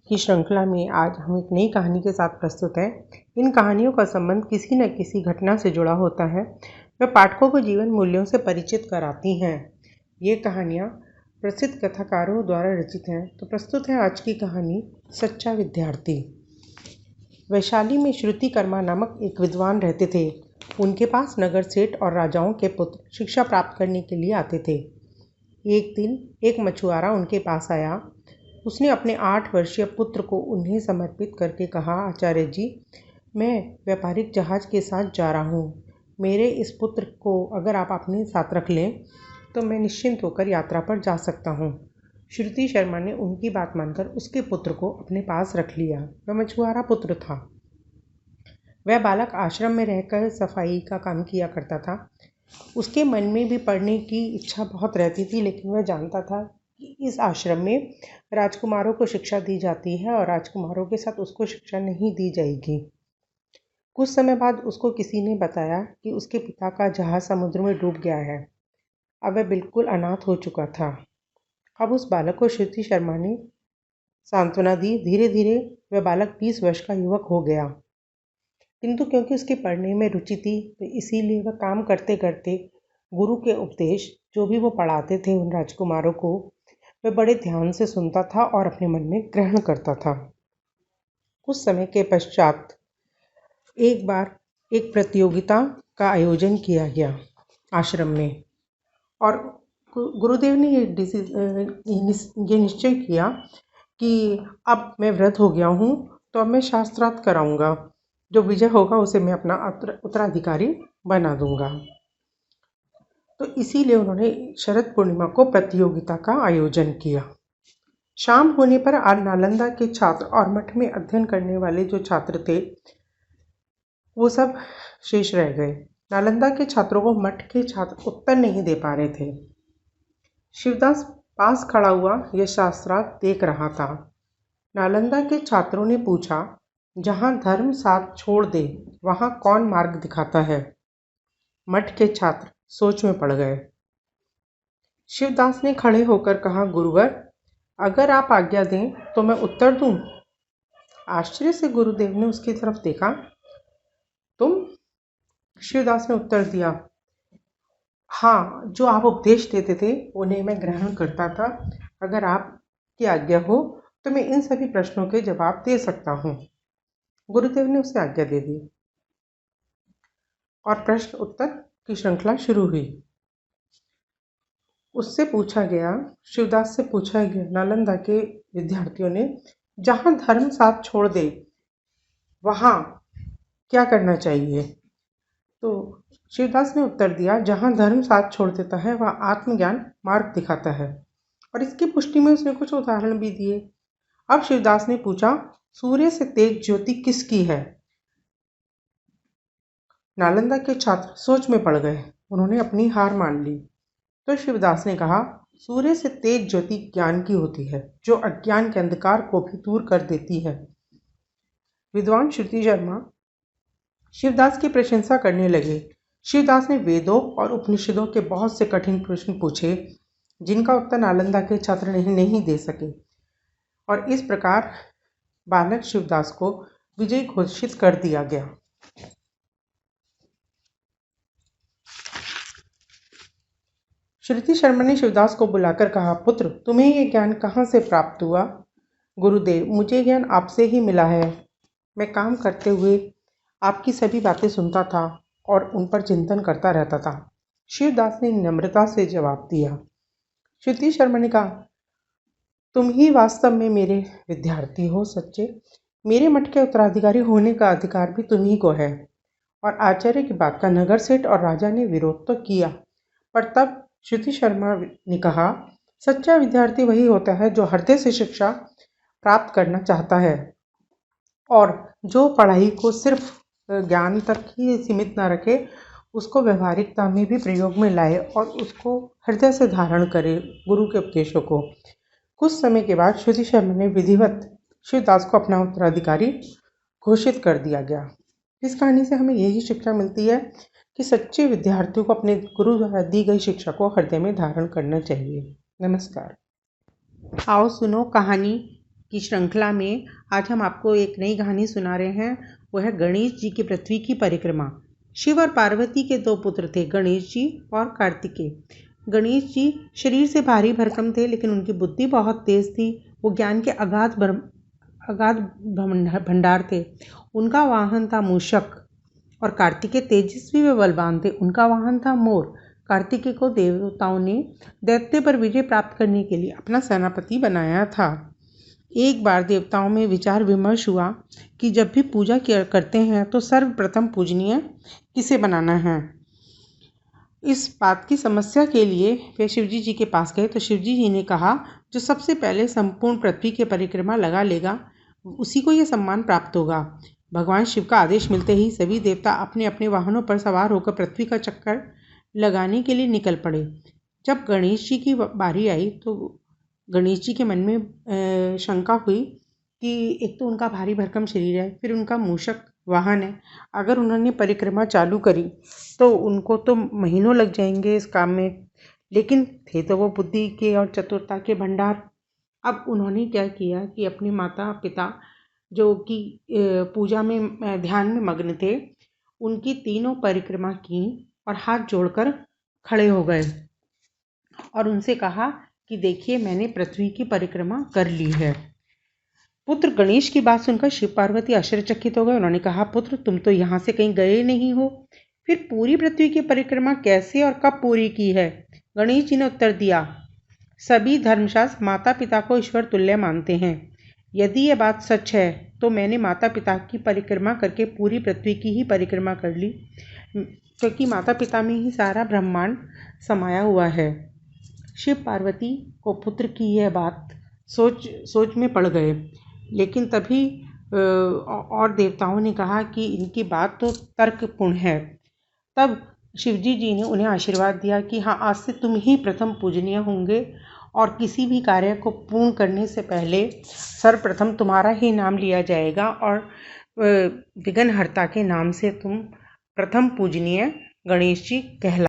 की श्रृंखला में आज हम एक नई कहानी के साथ प्रस्तुत हैं। इन कहानियों का संबंध किसी न किसी घटना से जुड़ा होता है। वे पाठकों को जीवन मूल्यों से परिचित कराती हैं। ये कहानियाँ प्रसिद्ध कथाकारों द्वारा रचित हैं। तो प्रस्तुत है आज की कहानी सच्चा विद्यार्थी। वैशाली में श्रुति कर्मा नामक एक विद्वान रहते थे। उनके पास नगर सेठ और राजाओं के पुत्र शिक्षा प्राप्त करने के लिए आते थे। एक दिन एक मछुआरा उनके पास आया। उसने अपने 8 वर्षीय पुत्र को उन्हें समर्पित करके कहा, आचार्य जी, मैं व्यापारिक जहाज के साथ जा रहा हूँ। मेरे इस पुत्र को अगर आप अपने साथ रख लें तो मैं निश्चिंत होकर यात्रा पर जा सकता हूँ। श्रुति शर्मा ने उनकी बात मानकर उसके पुत्र को अपने पास रख लिया। वह मछुआरा पुत्र था। वह बालक आश्रम में रहकर सफाई का काम किया करता था। उसके मन में भी पढ़ने की इच्छा बहुत रहती थी, लेकिन वह जानता था कि इस आश्रम में राजकुमारों को शिक्षा दी जाती है और राजकुमारों के साथ उसको शिक्षा नहीं दी जाएगी। कुछ समय बाद उसको किसी ने बताया कि उसके पिता का जहाज समुद्र में डूब गया है। अब वह बिल्कुल अनाथ हो चुका था। अब उस बालक को श्रुति शर्मा ने सांत्वना दी। धीरे धीरे वह बालक 20 वर्ष का युवक हो गया, किंतु क्योंकि उसके पढ़ने में रुचि थी तो इसीलिए वह काम करते करते गुरु के उपदेश जो भी वो पढ़ाते थे उन राजकुमारों को, वह बड़े ध्यान से सुनता था और अपने मन में ग्रहण करता था। कुछ समय के पश्चात एक बार एक प्रतियोगिता का आयोजन किया गया आश्रम में, और गुरुदेव ने ये निश्चय किया कि अब मैं वृद्ध हो गया हूँ तो अब मैं शास्त्रार्थ कराऊंगा। जो विजय होगा उसे मैं अपना उत्तराधिकारी बना दूंगा। तो इसीलिए उन्होंने शरद पूर्णिमा को प्रतियोगिता का आयोजन किया। शाम होने पर आज नालंदा के छात्र और मठ में अध्ययन करने वाले जो छात्र थे वो सब शेष रह गए। नालंदा के छात्रों को मठ के छात्र उत्तर नहीं दे पा रहे थे। शिवदास पास खड़ा हुआ यह शास्त्रार्थ देख रहा था। नालंदा के छात्रों ने पूछा, जहाँ धर्म साथ छोड़ दे वहाँ कौन मार्ग दिखाता है? मठ के छात्र सोच में पड़ गए। शिवदास ने खड़े होकर कहा, गुरुवर, अगर आप आज्ञा दें तो मैं उत्तर दूं। आश्चर्य से गुरुदेव ने उसकी तरफ देखा। तुम? शिवदास ने उत्तर दिया, हाँ, जो आप उपदेश देते थे उन्हें मैं ग्रहण करता था। अगर आपकी आज्ञा हो तो मैं इन सभी प्रश्नों के जवाब दे सकता हूँ। गुरुदेव ने उसे आज्ञा दे दी और प्रश्न उत्तर की श्रृंखला शुरू हुई। उससे पूछा गया, शिवदास से पूछा गया, नालंदा के विद्यार्थियों ने, जहाँ धर्म साथ छोड़ दे वहाँ क्या करना चाहिए? तो शिवदास ने उत्तर दिया, जहाँ धर्म साथ छोड़ देता है वह आत्मज्ञान मार्ग दिखाता है। और इसकी पुष्टि में उसने कुछ उदाहरण भी दिए। अब शिवदास ने पूछा, सूर्य से तेज ज्योति किसकी है? नालंदा के छात्र सोच में पड़ गए। उन्होंने अपनी हार मान ली। तो शिवदास ने कहा, सूर्य से तेज ज्योति ज्ञान की होती है, जो अज्ञान के अंधकार को भी दूर कर देती है। विद्वान श्रुति शर्मा शिवदास की प्रशंसा करने लगे। शिवदास ने वेदों और उपनिषदों के बहुत से कठिन प्रश्न पूछे, जिनका उत्तर नालंदा के छात्र नहीं दे सके, और इस प्रकार बालक शिवदास को विजयी घोषित कर दिया गया। श्रुति शर्मा ने शिवदास को बुलाकर कहा, पुत्र, तुम्हें यह ज्ञान कहाँ से प्राप्त हुआ? गुरुदेव, मुझे ज्ञान आपसे ही मिला है। मैं काम करते हुए आपकी सभी बातें सुनता था और उन पर चिंतन करता रहता था। शिवदास ने नम्रता से जवाब दिया। श्रुति शर्मा ने कहा, तुम ही वास्तव में मेरे विद्यार्थी हो सच्चे। मेरे मठ के उत्तराधिकारी होने का अधिकार भी तुम्ही को है। और आचार्य की बात का नगर सेठ और राजा ने विरोध तो किया, पर तब श्रुति शर्मा ने कहा, सच्चा विद्यार्थी वही होता है जो हृदय से शिक्षा प्राप्त करना चाहता है और जो पढ़ाई को सिर्फ ज्ञान तक ही सीमित न रखे, उसको व्यवहारिकता में भी प्रयोग में लाए और उसको हृदय से धारण करे गुरु के उपदेशों को। कुछ समय के बाद श्रुति शर्मा ने विधिवत शिवदास को अपना उत्तराधिकारी घोषित कर दिया गया। इस कहानी से हमें यही शिक्षा मिलती है कि सच्चे विद्यार्थियों को अपने गुरु द्वारा दी गई शिक्षा को हृदय में धारण करना चाहिए। नमस्कार। आओ सुनो कहानी की श्रृंखला में आज हम आपको एक नई कहानी सुना रहे हैं। वो है गणेश जी की पृथ्वी की परिक्रमा। शिव और पार्वती के 2 पुत्र थे, गणेश जी और कार्तिकेय। गणेश जी शरीर से भारी भरकम थे, लेकिन उनकी बुद्धि बहुत तेज थी। वो ज्ञान के अगाध भंडार थे। उनका वाहन था मूषक और कार्तिकेय तेजस्वी व बलवान थे। उनका वाहन था मोर। कार्तिकेय को देवताओं ने दैत्य पर विजय प्राप्त करने के लिए अपना सेनापति बनाया था। एक बार देवताओं में विचार विमर्श हुआ कि जब भी पूजा करते हैं तो सर्वप्रथम पूजनीय किसे बनाना है। इस बात की समस्या के लिए वे शिवजी जी के पास गए तो शिवजी जी ने कहा, जो सबसे पहले संपूर्ण पृथ्वी की परिक्रमा लगा लेगा उसी को यह सम्मान प्राप्त होगा। भगवान शिव का आदेश मिलते ही सभी देवता अपने अपने वाहनों पर सवार होकर पृथ्वी का चक्कर लगाने के लिए निकल पड़े। जब गणेश जी की बारी आई तो गणेश जी के मन में शंका हुई कि एक तो उनका भारी भरकम शरीर है, फिर उनका मूषक वाहन है। अगर उन्होंने परिक्रमा चालू करी तो उनको तो महीनों लग जाएंगे इस काम में, लेकिन थे तो वो बुद्धि के और चतुरता के भंडार। अब उन्होंने क्या किया कि अपने माता पिता जो कि पूजा में ध्यान में मग्न थे, उनकी तीनों परिक्रमा की और हाथ जोड़कर खड़े हो गए और उनसे कहा कि देखिए, मैंने पृथ्वी की परिक्रमा कर ली है। पुत्र गणेश की बात सुनकर शिव पार्वती आश्चर्यचकित हो गए। उन्होंने कहा, पुत्र तुम तो यहाँ से कहीं गए नहीं हो, फिर पूरी पृथ्वी की परिक्रमा कैसे और कब पूरी की है? गणेश जी ने उत्तर दिया, सभी धर्मशास्त्र माता पिता को ईश्वर तुल्य मानते हैं। यदि यह बात सच है तो मैंने माता पिता की परिक्रमा करके पूरी पृथ्वी की ही परिक्रमा कर ली, क्योंकि माता पिता में ही सारा ब्रह्मांड समाया हुआ है। शिव पार्वती को पुत्र की यह बात सोच में पड़ गए, लेकिन तभी और देवताओं ने कहा कि इनकी बात तो तर्कपूर्ण है। तब शिवजी जी ने उन्हें आशीर्वाद दिया कि हाँ, आज से तुम ही प्रथम पूजनीय होंगे और किसी भी कार्य को पूर्ण करने से पहले सर्वप्रथम तुम्हारा ही नाम लिया जाएगा और विघ्नहर्ता के नाम से तुम प्रथम पूजनीय गणेश जी कहला